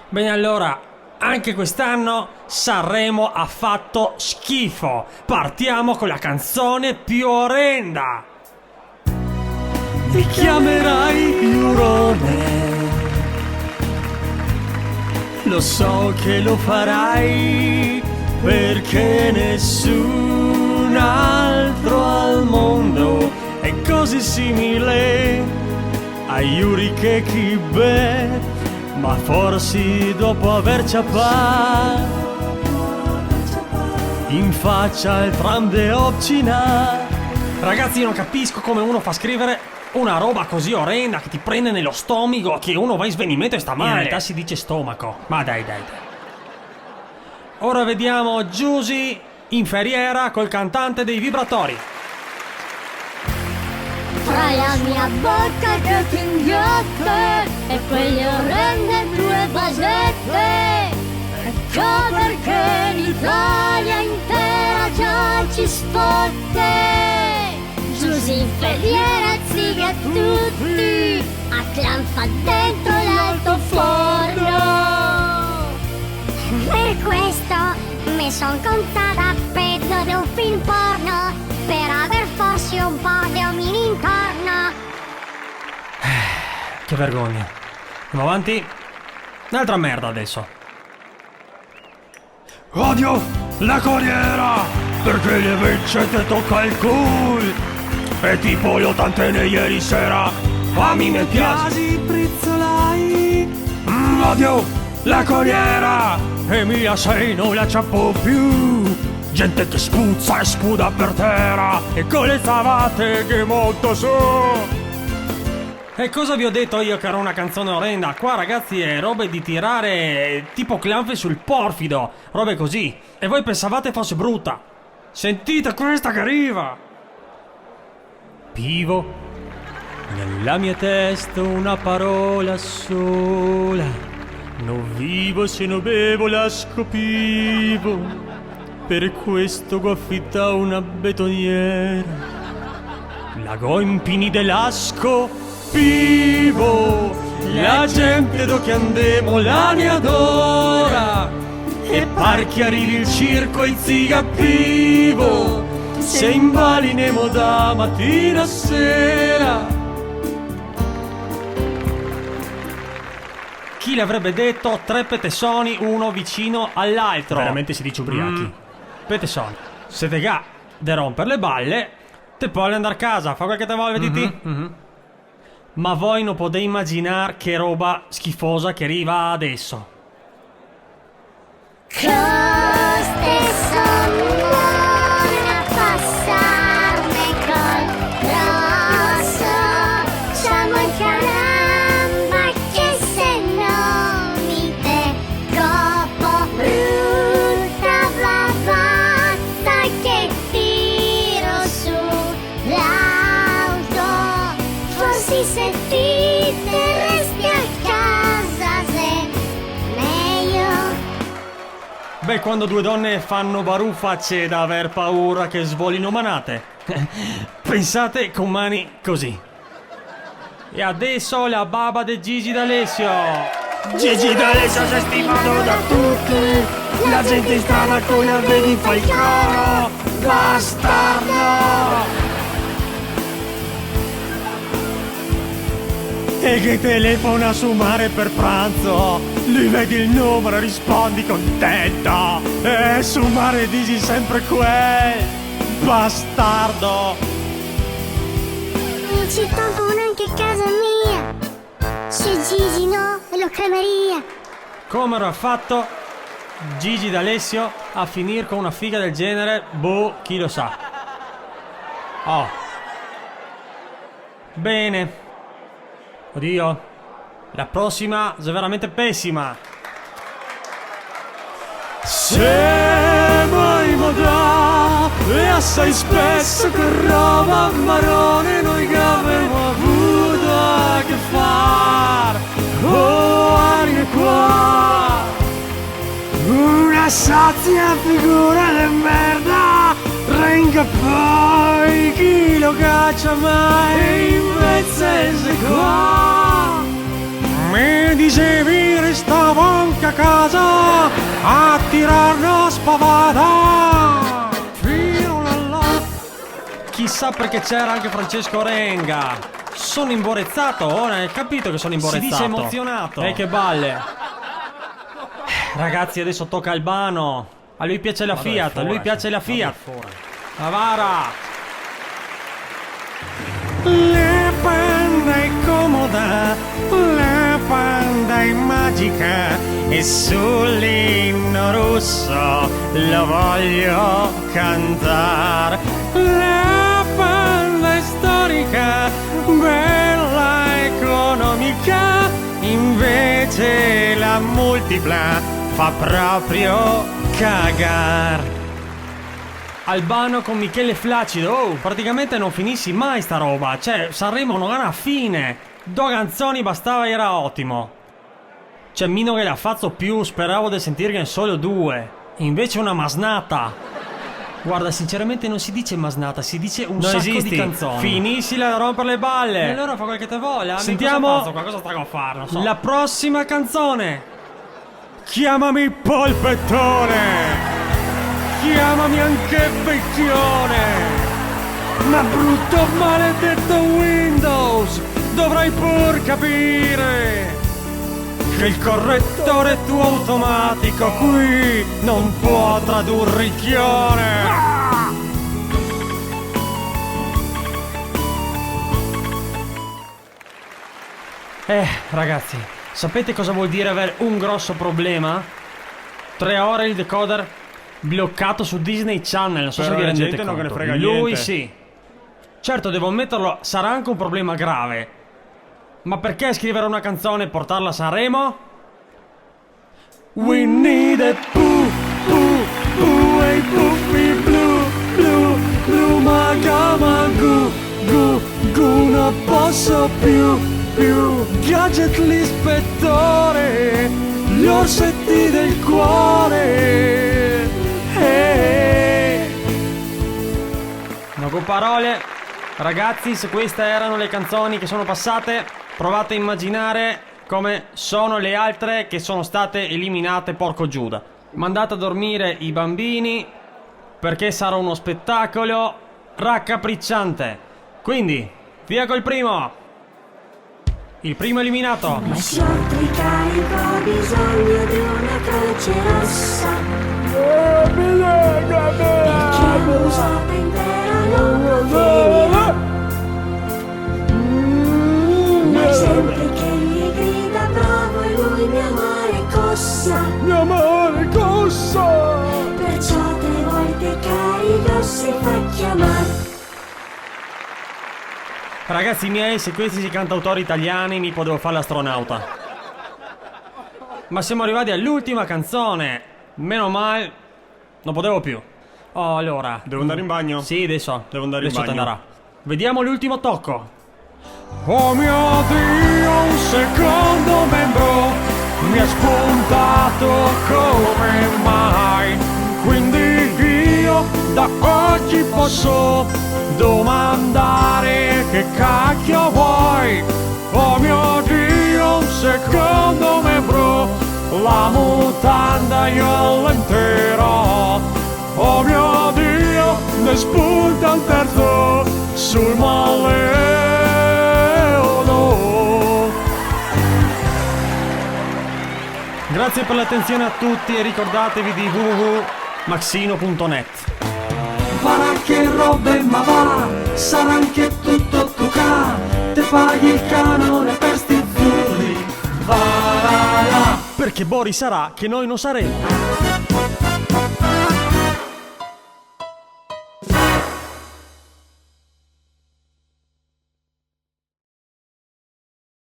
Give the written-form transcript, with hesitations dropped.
Bene, allora, anche quest'anno Sanremo ha fatto schifo. Partiamo con la canzone più orrenda. Ti chiamerai Iurone, lo so che lo farai, perché nessun altro al mondo è così simile a Yuri che Kibe, ma forse dopo aver ciapato in faccia il tram de Obcina. Ragazzi, io non capisco come uno fa scrivere una roba così orrenda che ti prende nello stomaco, che uno va in svenimento e sta male. In realtà si dice stomaco. Ma dai. Ora vediamo Giusy in Ferriera col cantante dei vibratori. Tra la mia bocca che ti inghiotte e quelle orrende tue basette, ecco perché l'Italia intera già ci sfotte. Giusy in Ferriera ziga tutti, a clan fa dentro l'altoforno. Per questo mi son contata peggio di un film porno, per aver forse un po' di omini intorno. Che vergogna. Andiamo avanti. Un'altra merda adesso. Odio la corriera, perché le vecchie te tocca il culo. E tipo le ottantenne ieri sera, a me mi piace Prizzolai. Odio la corriera, e mia sei non la ciappo più. Gente che spuzza e spuda per terra, e con le savate che molto su. E cosa vi ho detto io che era una canzone orrenda? Qua ragazzi è robe di tirare tipo clanfe sul porfido, robe così. E voi pensavate fosse brutta. Sentite questa che arriva. Vivo nella mia testa una parola sola. Non vivo se non bevo, la scopivo. Per questo go affitta una betoniera. La go in pini dell'asco vivo. La gente do che andemo la ne adora. E par che arrivi il circo e ziga vivo. Se imbalinemo da mattina a sera. Chi l'avrebbe detto? 3 petessoni, uno vicino all'altro. Veramente si dice ubriachi. Petessoni. Se te ga de romper le balle, te puoi andare a casa, fa quel che te vuole, vediti? Ma voi non potete immaginare che roba schifosa che arriva adesso. Coste sono a passarne col rosso. Siamo in caramba che se non mi te copo brutta blavata che tiro sull'auto. Forse sentite resti a casa se meglio. Beh, quando due donne fanno baruffa c'è da aver paura che svolino manate. Pensate con mani così. E adesso la baba di Gigi D'Alessio. Gigi D'Alessio si è stimato da tutti. La gente in strada con la vedi fa il coro. Bastardo. E che telefona su mare per pranzo. Lui vedi il numero, rispondi contento. E su mare dici sempre quel bastardo. Non ci tampo neanche casa mia. Se Gigi no, e lo cremeria. Come avrà fatto Gigi D'Alessio a finire con una figa del genere? Boh, chi lo sa. Oh. Bene. Oddio. La prossima è veramente pessima. Se mai modà e assai spesso che roba marrone noi che avevamo avuto a che far. Oh, aria qua, una sazia figura di merda, renga poi chi lo caccia mai in mezzo qua. Mi dicevi restavo anche a casa a tirare una spavata. Chissà perché c'era anche Francesco Renga. Sono imborezzato, ora hai capito che sono imborezzato. Si dice emozionato. Che balle. Ragazzi, adesso tocca Albano. A lui piace la Fiat, a lui piace la Fiat. Navara. La panda è comoda, la panda è magica e sull'inno rosso lo voglio cantare. La panda è storica, bella economica, invece la multipla fa proprio cagar. Albano con Michele Flacido. Oh, praticamente non finissi mai sta roba. Cioè, Sanremo non era fine. 2 canzoni bastava, era ottimo. Cioè, meno che la faccio più, speravo di sentirne solo 2. Invece una masnata. Guarda, sinceramente non si dice masnata, si dice un sacco di canzoni. Finissila da rompere le balle. E allora fa quel che te voglia. Sentiamo cosa sta a fare, non so. La prossima canzone. Chiamami polpettone. Chiamami anche vecchione, ma brutto maledetto Windows, dovrai pur capire che il correttore tuo automatico qui non può tradurre il chione. Ragazzi, sapete cosa vuol dire avere un grosso problema? 3 ore il decoder bloccato su Disney Channel, non so se vi rendete conto. Non ne frega lui niente. Sì. Certo, devo ammetterlo, sarà anche un problema grave. Ma perché scrivere una canzone e portarla a Sanremo? We need a poo, poo, poo, e puffi blu, blu, blu, magama, gu, gu, gu, non posso più, gadget l'ispettore, gli orsetti del cuore. No con parole. Ragazzi, se queste erano le canzoni che sono passate, provate a immaginare come sono le altre che sono state eliminate, porco Giuda. Mandate a dormire i bambini, perché sarà uno spettacolo raccapricciante. Quindi, via col primo. Il primo eliminato. Ma sotto il carico ho bisogno di una croce rossa. Perché l'usata intera non lo finirà. Ma sempre che gli grida bravo e lui mio amore cossa. Mio amore cossa. Perciò 3 volte carico si fa chiamare. Ragazzi miei, se questi si cantautori italiani mi potevo fare l'astronauta. Ma siamo arrivati all'ultima canzone. Meno male, non potevo più. Oh, allora. Devo andare in bagno? Sì, adesso. Devo andare in bagno. Andrà. Vediamo l'ultimo tocco. Oh mio Dio, un secondo membro mi è spuntato come mai. Quindi io da oggi posso domandare che cacchio vuoi. Oh mio Dio, un secondo membro, la mutanda io l'enterò. Oh mio Dio, ne spunta un terzo sul maleolo. Grazie per l'attenzione a tutti e ricordatevi di www.maxino.net. Farà che robe ma va, sarà anche tutto tucà, te paghi il canone per sti zurri, va là là. Perché Bori sarà che noi non saremo.